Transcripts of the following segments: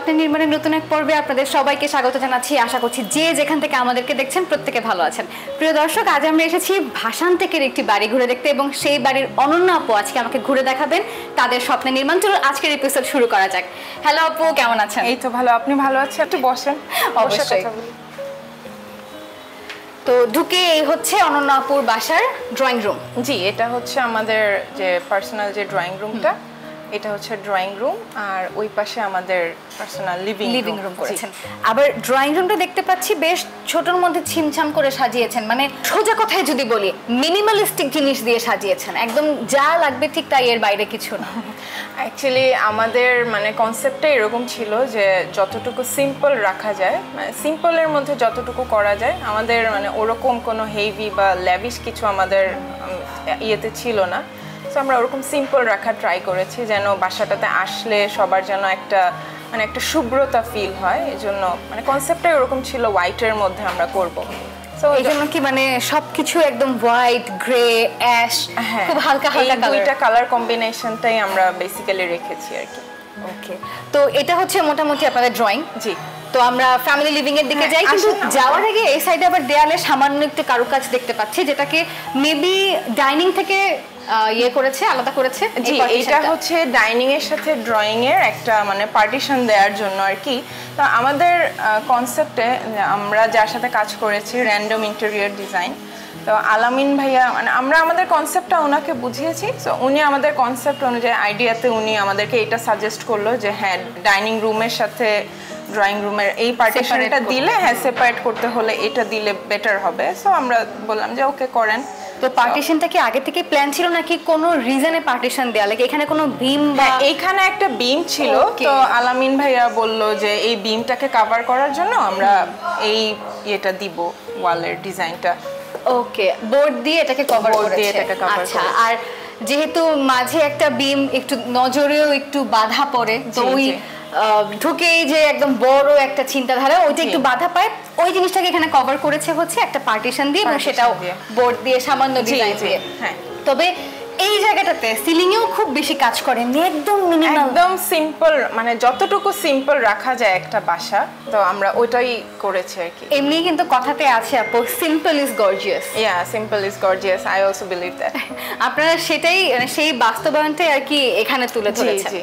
স্বপ্নের নির্মাণের নতুন এক পর্বে আপনাদের সবাইকে স্বাগত জানাচ্ছি। আশা করছি যে যেখান থেকে আমাদেরকে দেখছেন প্রত্যেকে ভালো আছেন। প্রিয় দর্শক, আজ আমরা এসেছি ভাষান্তেকের একটি বাড়ি ঘুরে দেখতে এবং সেই বাড়ির অনন্য আপু আজকে আমাকে ঘুরে দেখাবেন তাদের স্বপ্নের নির্মাণ। চলুন আজকের এপিসোড শুরু করা যাক। হ্যালো আপু, কেমন আছেন? এই তো ভালো, আপনি ভালো আছেন? একটু বসেন। অবশ্যই। তো ঢুকে এই হচ্ছে অনন্য আপুর বাসার ড্রয়িং রুম। জি, এটা হচ্ছে আমাদের যে পার্সোনাল যে ড্রয়িং রুমটা, এটা হচ্ছে ড্রয়িং রুম, আর ওই পাশে আমাদের পার্সোনাল লিভিং রুম করেছেন। আবার ড্রয়িং রুমটা দেখতে পাচ্ছি বেশ ছোটর মধ্যে ছিমছাম করে সাজিয়েছেন, মানে সোজা কথায় যদি বলি মিনিমালিস্টিক জিনিস দিয়ে সাজিয়েছেন, একদম যা লাগবে ঠিক তাই, এর বাইরে কিছু না। অ্যাকচুয়ালি আমাদের মানে কনসেপ্টটা এরকম ছিল যে যতটুকু সিম্পল রাখা যায়, মানে সিম্পলের মধ্যে যতটুকু করা যায়, আমাদের মানে ওরকম কোনো হেভি বা ল্যাভিশ কিছু আমাদের ইয়েতে ছিল না। তো আমরা ওরকম সিম্পল রাখা ট্রাই করেছি যেন বাসাটাতে আসলে সবার যেন একটা মানে একটা শুভ্রতা ফিল হয়। এই জন্য মানে কনসেপ্টটাই ওরকম ছিল, হোয়াইটের মধ্যে আমরা করব। তো এই জন্য কি মানে সবকিছু একদম হোয়াইট, গ্রে, অ্যাশ, খুব হালকা হালকা কালার, দুইটা কালার কম্বিনেশনটাই আমরা বেসিক্যালি রেখেছি আর কি। ওকে, তো এটা হচ্ছে মোটামুটি আপনাদের ড্রয়িং। জি, তো আমরা ফ্যামিলি লিভিং এর দিকে যাই, কিন্তু যাওয়ার আগে এই সাইডে আবার দেয়ালে সামান্য একটু কারুকাজ দেখতে পাচ্ছি, যেটাকে মেবি ডাইনিং থেকে ইয়ে করেছে, আলাদা করেছে। জি, এটা হচ্ছে ডাইনিং এর সাথে ড্রয়িং এর একটা মানে পার্টিশন দেওয়ার জন্য আর কি। তো আমাদের কনসেপ্টে আমরা যার সাথে কাজ করেছি, র্যান্ডম ইন্টেরিয়র ডিজাইন, তো আলামিন ভাইয়া, মানে আমরা আমাদের কনসেপ্টটা ওনাকে বুঝিয়েছি। তো উনি আমাদের কনসেপ্ট অনুযায়ী আইডিয়াতে উনি আমাদেরকে এটা সাজেস্ট করলো যে হ্যাঁ, ডাইনিং রুমের সাথে ড্রয়িং রুমের এই পার্টিশনটা দিলে, হ্যাঁ সেপারেট করতে হলে এটা দিলে বেটার হবে। সো আমরা বললাম যে ওকে করেন। তো পার্টিশনটা কি আগে থেকে প্ল্যান ছিল নাকি কোনো রিজনে পার্টিশন দেয়া লাগে? এখানে কোনো বিম বা এইখানে একটা বিম ছিল, তো আলামিন ভাইয়া বলল যে এই বিমটাকে কভার করার জন্য আমরা এই এটা দিব, ওয়ালের ডিজাইনটা। ওকে, বোর্ড দিয়ে এটাকে কভার করেছে। আচ্ছা, আর যেহেতু মাঝে একটা বিম একটু নজরেও একটু বাধা পড়ে, তো ওই ঢুকেই যে একদম বড় একটা চিন্তাধারা ওইটা একটু বাধা পায়, ওই জিনিসটাকে এখানে কভার করেছে হচ্ছে একটা পার্টিশন দিয়ে, এবং সেটাও বোর্ড দিয়ে সামান্য ডিজাইন দিয়ে। হ্যাঁ, তবে এই জায়গাটাতে সিলিং এও খুব বেশি কাজ করে, একদম মিনিমাল, একদম সিম্পল, মানে যতটুকু সিম্পল রাখা যায় একটা বাসা, তো আমরা ওইটাই করেছি আর কি। এমনি কিন্তু কথাতে আছে আপু, simple is gorgeous. Yeah, simple is gorgeous, I also believe that. আপনারা সেটাই, মানে সেই বাস্তবায়নটাই আর কি এখানে তুলে ধরেছেন।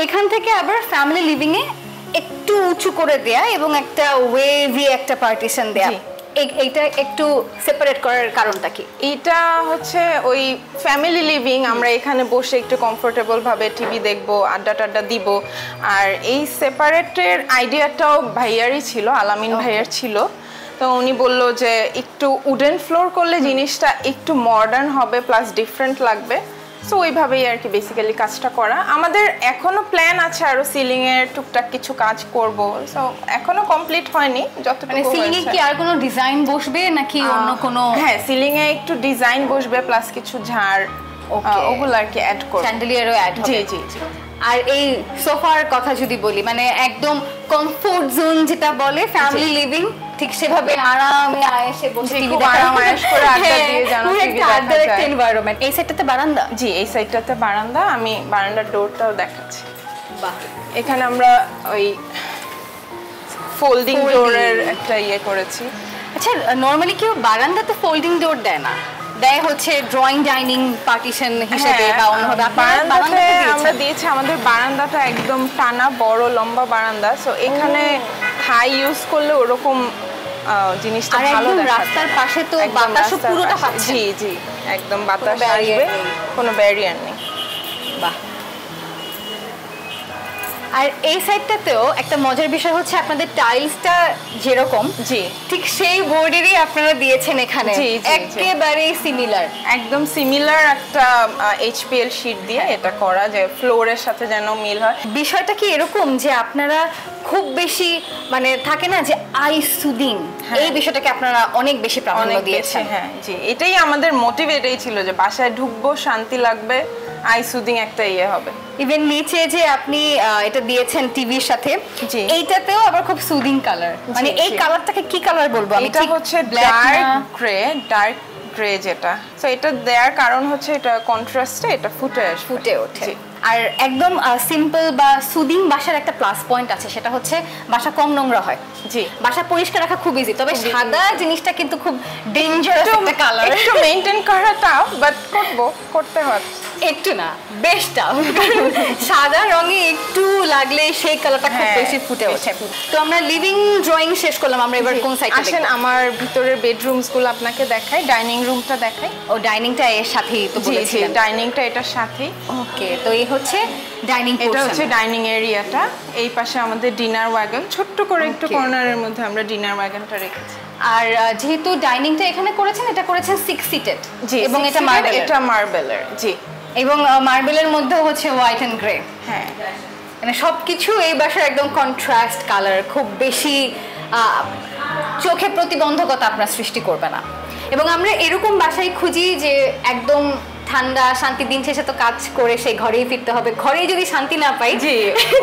এখান থেকে আবার ফ্যামিলি লিভিং এ একটু উঁচু করে দেয়া এবং একটা ওয়েভি একটা পার্টিশন দেয়া, এইটা একটু সেপারেট করার কারণটা কি? এটা হচ্ছে ওই ফ্যামিলি লিভিং, আমরা এখানে বসে একটু কমফোর্টেবল ভাবে টিভি দেখবো, আড্ডা টাড্ডা দিব। আর এই সেপারেটের আইডিয়াটাও ভাইয়ারই ছিল, আলামিন ভাইয়ার ছিল। তো উনি বলল যে একটু উডেন ফ্লোর করলে জিনিসটা একটু মডার্ন হবে, প্লাস ডিফারেন্ট লাগবে। সো ওইভাবেই আর কি বেসিক্যালি কাজটা করা। আমাদের এখনো প্ল্যান আছে আরো সিলিং এর টুকটাক কিছু কাজ করব, সো এখনো কমপ্লিট হয়নি। যতটুকু মানে সিলিং এ কি আর কোনো ডিজাইন বসবে নাকি অন্য কোনো? হ্যাঁ, সিলিং এ একটু ডিজাইন বসবে, প্লাস কিছু ঝাড় ওগুলো আর কি অ্যাড করব, চ্যান্ডেলিয়ারও অ্যাড হবে। জি জি জি। আর এই সোফার কথা যদি বলি, মানে একদম কমফোর্ট জোন যেটা বলে ফ্যামিলি লিভিং, ঠিক সেভাবে আরামে আয়েশে বসে টিভি দেখা, আরাম-আয়েশ করে আড্ডা দিয়ে জানো টিভি দেখা যায়। এনভায়রনমেন্ট। এই সাইডটাতে বারান্দা? জি, এই সাইডটাতে বারান্দা। আমি বারান্দার ডোরটাও দেখাচ্ছি। বাহ, এখানে আমরা ওই ফোল্ডিং ডোরের একটা ইয়ে করেছি। আচ্ছা, নরমালি কেউ বারান্দাতে ফোল্ডিং ডোর দেয় না, দেয় হচ্ছে ড্রয়িং ডাইনিং পার্টিশন হিসেবে বা অন্যভাবে। বারান্দাতে আমরা দিয়েছি, আমাদের বারান্দাটা একদম টানা বড় লম্বা বারান্দা, সো এখানে থাই ইউজ করলে ওরকম জিনিসটা ভালো দেখায়। রাস্তার পাশে তো বাতাস পুরোটা পাচ্ছে। জি জি, একদম বাতাস আসবে, কোনো ব্যারিয়ার নেই। বাহ। আর এই সাইডটাতেও একটা মজার বিষয় হচ্ছে আপনাদের টাইলসটা যেরকম, জি ঠিক সেই বোর্ডেরই আপনারা দিয়েছেন এখানে, একেবারে সিমিলার, একদম সিমিলার একটা এইচপিএল শীট দিয়ে এটা করা, যে ফ্লোরের সাথে যেন মিল হয়। বিষয়টা কি এরকম যে আপনারা খুব বেশি মানে থাকে না যে আই সুদিং, এই বিষয়টাকে আপনারা অনেক বেশি প্রাধান্য দিয়েছেন? হ্যাঁ জি, এটাই আমাদের মোটিভ, এটাই ছিল যে বাসায় ঢুকবো, শান্তি লাগবে, আই সুদিং একটা ইয়ে হবে। ইভেন নিচে যে আপনি এটা দিয়েছেন টিভির সাথে, এইটাতেও আবার খুব সুদিং কালার, মানে এই কালারটাকে কি কালার বলবো আমি? এটা হচ্ছে ডার্ক গ্রে যেটা। সো এটা দেওয়ার কারণ হচ্ছে এটা কন্ট্রাস্টে এটা ফুটে ওঠে। আর একদম সিম্পল বা সুদিং বাসার একটা প্লাস পয়েন্ট আছে, সেটা হচ্ছে বাসা কম নোংরা হয়। জি, বাসা পরিষ্কার রাখা খুব ইজি, তবে সাদা জিনিসটা কিন্তু খুব ডেঞ্জারাস একটা কালার, একটু মেইনটেইন করা টাফ, বাট করতে হয় একটু না বেশ টাফ। সাদা রঙে একটু লাগলে সেই কালারটা খুব বেশি ফুটে ওঠে। তো আমরা লিভিং ড্রয়িং শেষ করলাম, আমরা এবার কোন সাইডে আসেন আমার ভিতরের বেডরুমস গুলো আপনাকে দেখাই, ডাইনিং রুমটা দেখাই। ও ডাইনিংটা এর সাথেই তো বলেছিলেন, ডাইনিংটা এটার সাথেই। ওকে, তো এই হচ্ছে ডাইনিং, এটা হচ্ছে ডাইনিং এরিয়াটা। এই পাশে আমাদের ডিনার ওয়াগন, ছোট্ট করে একটু কর্নারের মধ্যে আমরা ডিনার ওয়াগনটা রেখেছি। আর যেহেতু ডাইনিংটা এখানে করেছেন, এটা করেছেন 6 সিটেড এবং এটা মার্বেলের। জি, এবং মার্বেলের মধ্যে হচ্ছে হোয়াইট এন্ড গ্রে। হ্যাঁ, মানে সবকিছু এই বাসার একদম কন্ট্রাস্ট কালার, খুব বেশি চোখে প্রতিবন্ধকতা আপনার সৃষ্টি করবে না। এবং আমরা এরকম বাসায় খুঁজি যে একদম ঠান্ডা শান্তি, দিন শেষে তো কাজ করে সেই ঘরেই ফিরতে হবে, ঘরেই যদি শান্তি না পাই। জি,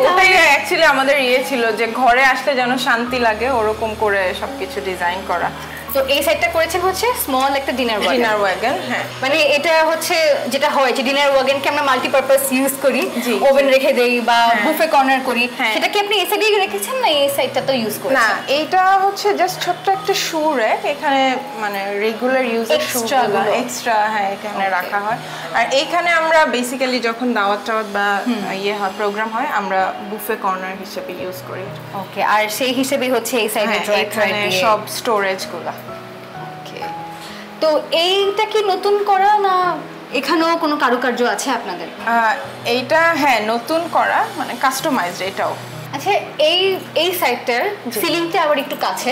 ওটাই অ্যাকচুয়ালি আমাদের ছিল যে ঘরে আসলে যেন শান্তি লাগে, ওরকম করে সবকিছু ডিজাইন করা। তো এই সাইডটা করেছেন হচ্ছে স্মল একটা ডিনার ওয়াগন। হ্যাঁ, মানে এটা হচ্ছে যেটা হয় যে ডিনার ওয়াগনকে আমরা মাল্টিপারপাস ইউজ করি, ওভেন রেখে দেই বা বুফে কর্নার করি, সেটা কি আপনি এই সাইডে রেখেছেন না এই সাইডটা তো ইউজ করেছেন? না, এইটা হচ্ছে জাস্ট ছোট্ট একটা শু র্যাক, এখানে মানে রেগুলার ইউজের শুগুলো এক্সট্রা এখানে রাখা হয়। আর এইখানে আমরা বেসিক্যালি যখন দাওয়াত বা প্রোগ্রাম হয়, আমরা বুফে কর্নার হিসেবে ইউজ করি। ওকে, আর সেই হিসেবে হচ্ছে এই সাইডে এখানে সব স্টোরেজগুলো। তো এইটা কি নতুন করা না এখানেও কোনো কারুকার্য আছে আপনাদের? এইটা হ্যাঁ নতুন করা, মানে কাস্টমাইজড এটাও। আচ্ছা, এই সাইডটার সিলিংটা আবার একটু কাছে,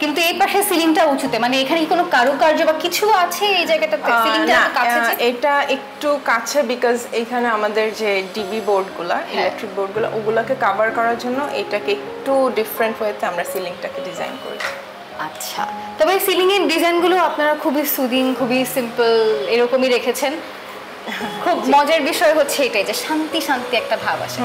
কিন্তু এই পাশে সিলিংটা উঁচুতে, মানে এখানে কি কোনো কারুকার্য বা কিছু আছে এই জায়গাটাতে? সিলিংটা কাছে, এটা একটু কাছে বিকজ এখানে আমাদের যে ডিবি বোর্ডগুলো, ইলেকট্রিক বোর্ডগুলো, ওগুলোকে কভার করার জন্য এটাকে একটু ডিফারেন্ট ওয়েতে আমরা সিলিংটাকে ডিজাইন করেছি। আচ্ছা, তবে সিলিং এর ডিজাইনগুলো আপনারা খুবই সুদিং, খুবই সিম্পল এরকমই রেখেছেন। খুব মজার বিষয় হচ্ছে এটাই যে শান্তি শান্তি একটা ভাব আসে।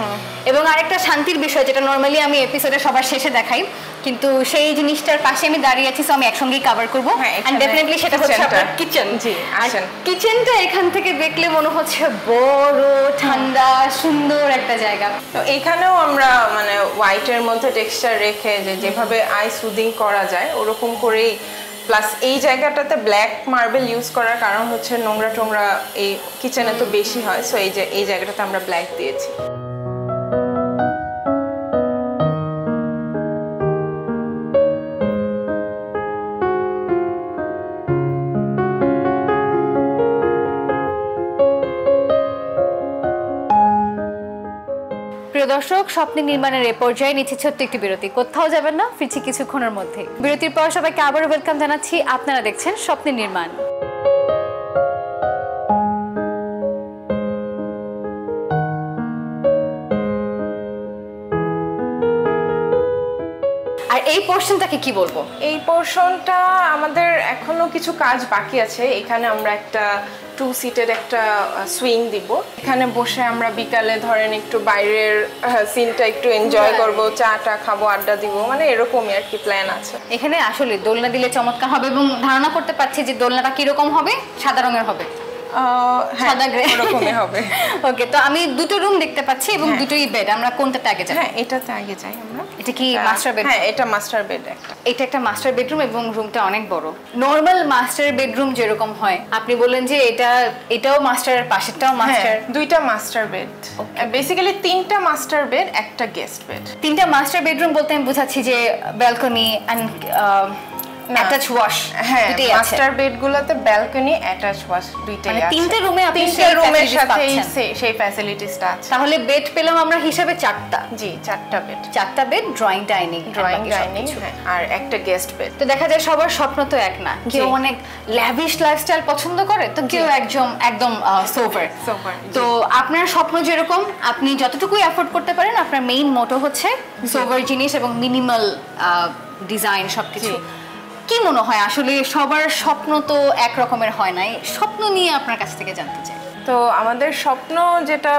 এবং আরেকটা শান্তির বিষয় যেটা নরমালি আমি এপিসোডে সবার শেষে দেখাই, কিন্তু সেই জিনিসটার পাশে আমি দাঁড়িয়ে আছি, সো আমি একসঙ্গেই কভার করব। এন্ড ডেফিনেটলি সেটা হচ্ছে আপনার কিচেন। জি, আসেন। কিচেনটা এখান থেকে দেখলে মনে হচ্ছে বড়, ঠান্ডা, সুন্দর একটা জায়গা। তো এখানেও আমরা মানে হোয়াইটের মধ্যে টেক্সচার রেখে যেভাবে আই সুদিং করা যায় ওরকম করেই, প্লাস এই জায়গাটাতে ব্ল্যাক মার্বেল ইউজ করার কারণ হচ্ছে নোংরা টোংরা এই কিচেনে তো বেশি হয়, সো এই জায়গাটাতে আমরা ব্ল্যাক দিয়েছি। প্রিয় দর্শক, স্বপ্নের নির্মাণের এ পর্যায়ে নিচ্ছে ছোট্ট একটি বিরতি। কোথাও যাবেন না, ফিরছি কিছুক্ষণের মধ্যে। বিরতির পর সবাইকে আবারও ওয়েলকাম জানাচ্ছি। আপনারা দেখছেন স্বপ্নের নির্মাণ। আর এই পোরশনটাকে কি বলবো? এই পোরশনটা আমাদের এখনো কিছু কাজ বাকি আছে। এখানে আমরা একটা 2 সিটের একটা সুইং দিব, এখানে বসে আমরা বিকালে ধরেন একটু বাইরের সিনটা একটু এনজয় করব, চাটা খাবো, আড্ডা দিব, মানে এরকমই আর কি প্ল্যান আছে। এখানে আসলে দোলনা দিলে চমৎকার হবে এবং ধারণা করতে পারছি যে দোলনাটা কিরকম হবে, সাদা রঙের হবে, সাদা গ্রে এরকমই হবে। ওকে, তো আমি দুটো রুম দেখতে পাচ্ছি এবং দুটোই বেড। আমরা কোনটাতে আগে যাই? হ্যাঁ, এটাতে আগে যাই আমরা। এটা কি মাস্টার বেড? হ্যাঁ, এটা মাস্টার বেড। এটা একটা মাস্টার বেডরুম এবং রুমটা অনেক বড়। নরমাল মাস্টার বেডরুম যেরকম হয়, আপনি বলেন যে এটাও মাস্টারের পাশেরটাও মাস্টার? দুইটা মাস্টার বেড, বেসিক্যালি 3টা মাস্টার বেড, একটা গেস্ট বেড। 3টা মাস্টার বেডরুম বলতে আমি বুঝাচ্ছি যে ব্যালকনি এন্ড অ্যাটাচ ওয়াশ। হ্যাঁ, মাস্টার বেডগুলোতে ব্যালকনি, অ্যাটাচ ওয়াশ দুইটাই আছে। 3টে রুমে আপনি তিনটা রুমের সাথেই সেই ফ্যাসিলিটিসটা আছে। তাহলে বেড পেলাম আমরা হিসাবে 4টা। জি, 4টা বেড। 4টা বেড, ড্রয়িং ডাইনিং, আর একটা গেস্ট বেড। তো দেখা যায় সবার স্বপ্ন তো এক না, কেউ অনেক ল্যাভিশ লাইফস্টাইল পছন্দ করে, তো কেউ একদম সোবার। তো আপনার স্বপ্ন যেরকম, আপনি যতটুকুই এফোর্ড করতে পারেন, আপনার মেইন মোটো হচ্ছে সোবার জিনিস এবং মিনিমাল ডিজাইন সবকিছু। কি মনে হয় আসলে সবার স্বপ্ন তো এক রকমের হয় না, স্বপ্ন নিয়ে আপনার কাছ থেকে জানতে চাই। তো আমাদের স্বপ্ন যেটা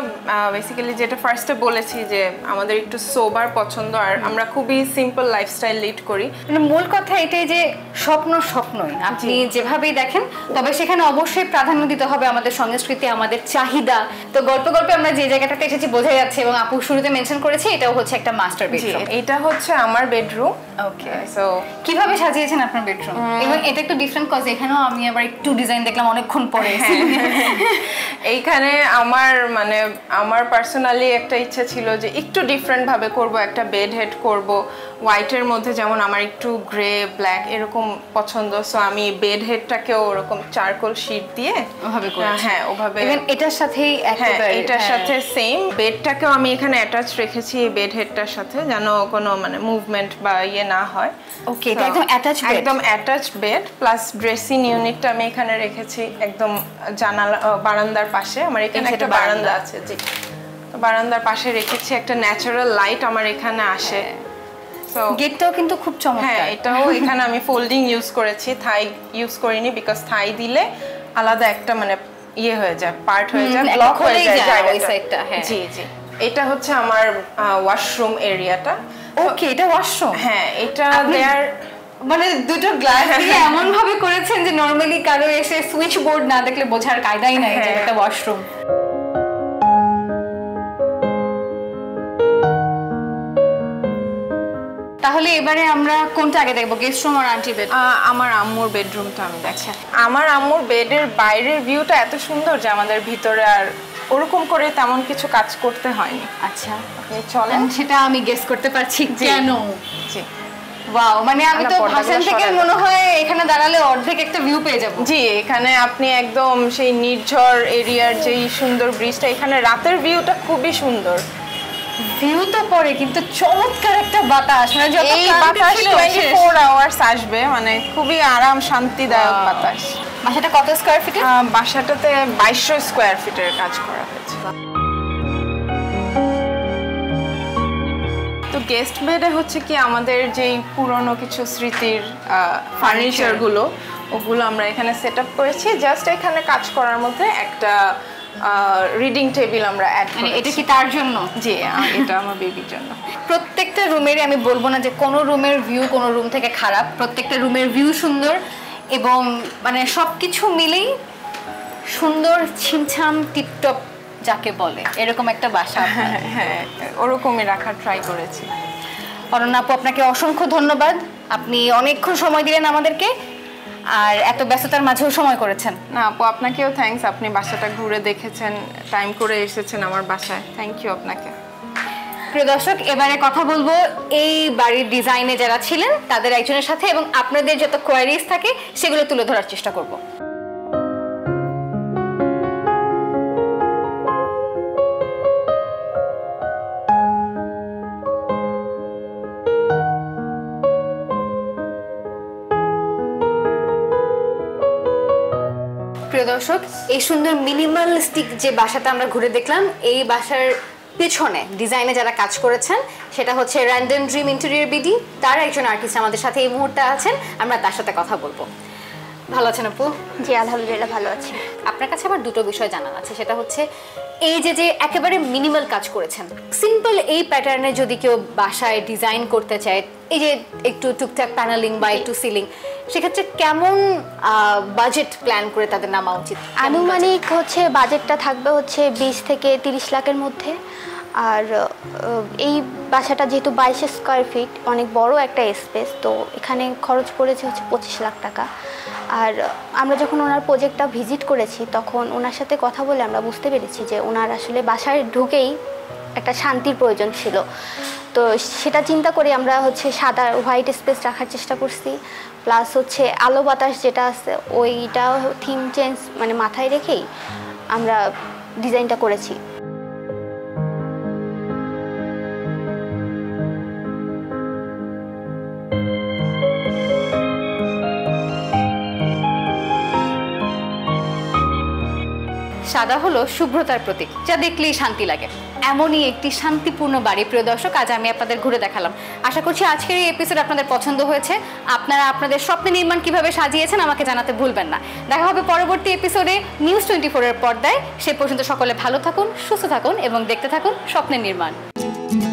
বেসিক্যালি যেটা ফার্স্টে বলেছি যে আমাদের একটু সোবার পছন্দ, আর আমরা খুবই সিম্পল লাইফস্টাইল লিড করি। মানে মূল কথা এটাই যে স্বপ্ন স্বপ্নই, আপনি যেভাবেই দেখেন, তবে সেখানে অবশ্যই প্রাধান্য দিতে হবে আমাদের সংস্কৃতি, আমাদের চাহিদা। তো গল্পে গল্পে আমরা যে জায়গাটাতে এসেছি বোঝা যাচ্ছে, এবং আপু শুরুতে মেনশন করেছে এটাও হচ্ছে একটা মাস্টার বেডরুম। এটা হচ্ছে আমার বেডরুম। ওকে, সো কিভাবে সাজিয়েছেন আপনার বেডরুম? এবং এটা একটু ডিফারেন্ট কজ এখানেও আমি আবার একটু ডিজাইন দেখলাম অনেকক্ষণ পরে। এইখানে আমার পার্সোনালি একটা ইচ্ছা ছিল যে একটু ডিফারেন্ট ভাবে করব, একটা বেড হেড করব হোয়াইটের মধ্যে, যেমন আমার একটু গ্রে ব্ল্যাক এরকম পছন্দ। সো আমি বেড হেডটাকেও ওরকম চারকোল শীট দিয়ে ওভাবে করেছি। হ্যাঁ, ওভাবে এটার সাথেই একেবারে এটার সাথে সেম। বেডটাকেও আমি এখানে অ্যাটাচ রেখেছি বেড হেডটার সাথে, যেন কোনো মুভমেন্ট বা ইয়ে না হয়। ওকে, এটা একদম অ্যাটাচড বেড। একদম অ্যাটাচড বেড প্লাস ড্রেসিং ইউনিটটা আমি এখানে রেখেছি একদম জানালা বারান্দার পাশে। আমার এখানে একটা বারান্দা আছে, জি, তো বারান্দার পাশে রেখেছি। একটা ন্যাচারাল লাইট আমার এখানে আসে। সো গেটটাও কিন্তু খুব চমৎকার। হ্যাঁ, এটাও এখানে আমি ফোল্ডিং ইউজ করেছি, থাই ইউজ করিনি, বিকজ থাই দিলে আলাদা একটা ইয়ে হয়ে যায়, পার্ট হয়ে যায়, ব্লক হয়ে যায় ওই সাইডটা। হ্যাঁ, জি জি। এটা হচ্ছে আমার ওয়াশরুম এরিয়াটা। ওকে, এটা ওয়াশরুম? হ্যাঁ, এটা দেয়ার দুটো গ্লাস দিয়ে এমন ভাবে করেছেন যে নরমালি কারো এসে সুইচ বোর্ড না দেখলে বোঝার কায়দাই নাই যে এটা ওয়াশরুম। তাহলে এবারে আমরা কোনটা আগে দেখবো, গেস্ট রুম আর আন্টি বেড? আমার আম্মুর বেডরুমটা আমি দেখছি। আমার আম্মুর বেডের বাইরের ভিউটা এত সুন্দর যে আমাদের ভিতরে আর ওরকম করে তেমন কিছু কাজ করতে হয়নি। আচ্ছা, চলেন সেটা আমি গেস করতে পারছি কেন। জি, ওয়াও, আমি তো ভাষণ থেকে মনে হয় এখানে দাঁড়ালে অর্ধেক একটা ভিউ পেয়ে যাব। জি, এখানে আপনি একদম সেই নির্ঝর এরিয়ার যেই সুন্দর ব্রিজটা, এখানে রাতের ভিউটা খুবই সুন্দর। ভিউ তো পরে, কিন্তু চমৎকার একটা বাতাস, এই বাতাস 24 আওয়ার্স আসবে, খুবই আরাম শান্তিদায়ক বাতাস। বাসাটা কত স্কয়ার ফিটের? বাসাটাতে 2200 স্কয়ার ফিটের কাজ করা হয়েছে। তো গেস্ট বেডে হচ্ছে কি আমাদের যেই পুরনো কিছু স্মৃতির ফার্নিচারগুলো, ওগুলো আমরা এখানে সেট আপ করেছি। জাস্ট এখানে কাজ করার মধ্যে একটা রিডিং টেবিল আমরা অ্যাড করেছি। এটা কি তার জন্য? জি, এটা আমার বেবির জন্য। প্রত্যেকটা রুমেরই আমি বলবো না যে কোনো রুমের ভিউ কোনো রুম থেকে খারাপ, প্রত্যেকটা রুমের ভিউ সুন্দর, এবং সবকিছু মিলেই সুন্দর, ছিমছাম, টিপটপ যাকে বলে, এরকম একটা বাসা। হ্যাঁ, ওরকমই রাখার ট্রাই করেছি। অনন্যা আপু, আপনাকে অসংখ্য ধন্যবাদ, আপনি অনেকক্ষণ সময় দিলেন আমাদেরকে, আর এত ব্যস্ততার মাঝেও সময় করেছেন। না আপু, আপনাকেও থ্যাঙ্কস, আপনি বাসাটা ঘুরে দেখেছেন, টাইম করে এসেছেন আমার বাসায়, থ্যাংক ইউ আপনাকে। প্রিয় দর্শক, এবারে কথা বলবো এই বাড়ির ডিজাইনে যারা ছিলেন তাদের একজনের সাথে, এবং আপনাদের যত কোয়ারিজ থাকে সেগুলো তুলে ধরার চেষ্টা করব। প্রিয় দর্শক, এই সুন্দর মিনিমালিস্টিক যে বাসাটা আমরা ঘুরে দেখলাম, এই বাসার পেছনে ডিজাইনে যারা কাজ করেছেন সেটা হচ্ছে র্যান্ডম ড্রিম ইন্টেরিয়র বিডি। তার একজন আর্টিস্ট আমাদের সাথে এই মুহূর্তে আছেন, আমরা তার সাথে কথা বলবো। ভালো আছেন আপু? জি, আলহামদুলিল্লাহ ভালো আছি। আপনার কাছে আবার দুটো বিষয় জানার আছে, সেটা হচ্ছে এই যে একেবারে মিনিমাল কাজ করেছেন, সিম্পল এই প্যাটার্নে যদি কেউ বাসায় ডিজাইন করতে চায়, এই যে একটু টুকটাক প্যানেলিং বা একটু সিলিং, সেক্ষেত্রে কেমন বাজেট প্ল্যান করে তাদের নামা উচিত? আনুমানিক বাজেটটা থাকবে 20 থেকে 30 লাখের মধ্যে। আর এই বাসাটা যেহেতু 22 স্কয়ার ফিট, অনেক বড় একটা স্পেস, তো এখানে খরচ পড়েছে 25 লাখ টাকা। আর আমরা যখন ওনার প্রজেক্টটা ভিজিট করেছি তখন ওনার সাথে কথা বলে আমরা বুঝতে পেরেছি যে ওনার আসলে বাসায় ঢুকেই একটা শান্তির প্রয়োজন ছিল। তো সেটা চিন্তা করে আমরা সাদা হোয়াইট স্পেস রাখার চেষ্টা করছি, প্লাস আলো বাতাস যেটা আছে ওইটা থিম চেঞ্জ মাথায় রেখেই আমরা ডিজাইনটা করেছি। সাদা হলো শুভ্রতার প্রতীক, যা দেখলেই শান্তি লাগে। এমনই একটি শান্তিপূর্ণ বাড়ি। প্রিয় দর্শক, আজ আমি আপনাদের ঘুরে দেখালাম। আশা করছি আজকের এই এপিসোড আপনাদের পছন্দ হয়েছে। আপনারা আপনাদের স্বপ্নের নির্মাণ কিভাবে সাজিয়েছেন আমাকে জানাতে ভুলবেন না। দেখা হবে পরবর্তী এপিসোডে নিউজ 24 এর পর্দায়। সে পর্যন্ত সকলে ভালো থাকুন, সুস্থ থাকুন এবং দেখতে থাকুন স্বপ্নের নির্মাণ।